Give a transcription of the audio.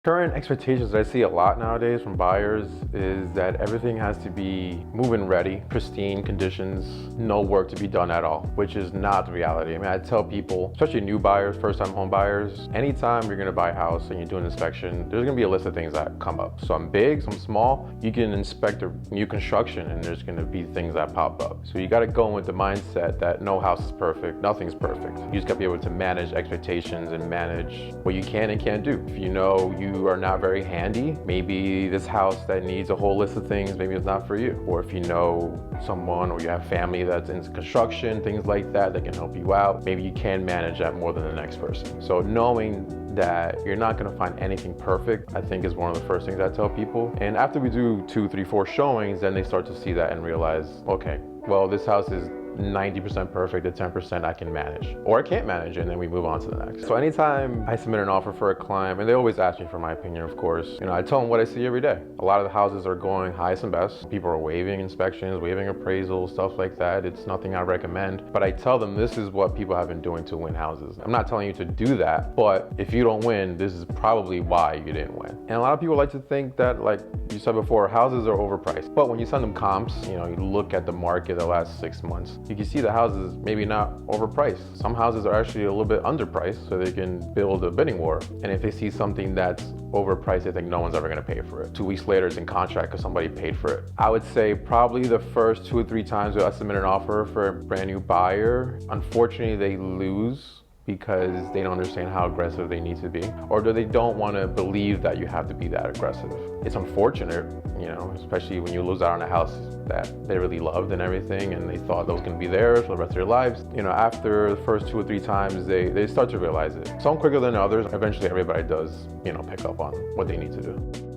Current expectations that I see a lot nowadays from buyers is that everything has to be move-in ready, pristine conditions, no work to be done at all, which is not the reality. I mean, I tell people, especially new buyers, first-time home buyers, anytime you're gonna buy a house and you do an inspection, there's gonna be a list of things that come up. Some big, some small. You can inspect a new construction and there's gonna be things that pop up. So you gotta go in with the mindset that no house is perfect, nothing's perfect. You just gotta be able to manage expectations and manage what you can and can't do. If you know you are not very handy, maybe this house that needs a whole list of things, maybe it's not for you. Or if you know someone or you have family that's in construction, things like that can help you out, maybe you can manage that more than the next person. So knowing that you're not gonna find anything perfect, I think is one of the first things I tell people. And after we do 2, 3, 4 showings, then they start to see that and realize, okay, well, this house is 90% perfect, the 10% I can manage, or I can't manage, and then we move on to the next. So anytime I submit an offer for a client, and they always ask me for my opinion, of course, I tell them what I see every day. A lot of the houses are going highest and best. People are waiving inspections, waiving appraisals, stuff like that. It's nothing I recommend, but I tell them this is what people have been doing to win houses. I'm not telling you to do that, but if you don't win, this is probably why you didn't win. And a lot of people like to think that, like you said before, houses are overpriced. But when you send them comps, you look at the market the last 6 months, you can see the houses maybe not overpriced. Some houses are actually a little bit underpriced so they can build a bidding war. And if they see something that's overpriced, they think no one's ever gonna pay for it. 2 weeks later, it's in contract because somebody paid for it. I would say probably the first 2 or 3 times I submit an offer for a brand new buyer, unfortunately they lose because they don't understand how aggressive they need to be, or they don't want to believe that you have to be that aggressive. It's unfortunate, especially when you lose out on a house that they really loved and everything, and they thought that was going to be theirs for the rest of their lives. After the first 2 or 3 times, they start to realize it. Some quicker than others. Eventually, everybody does, pick up on what they need to do.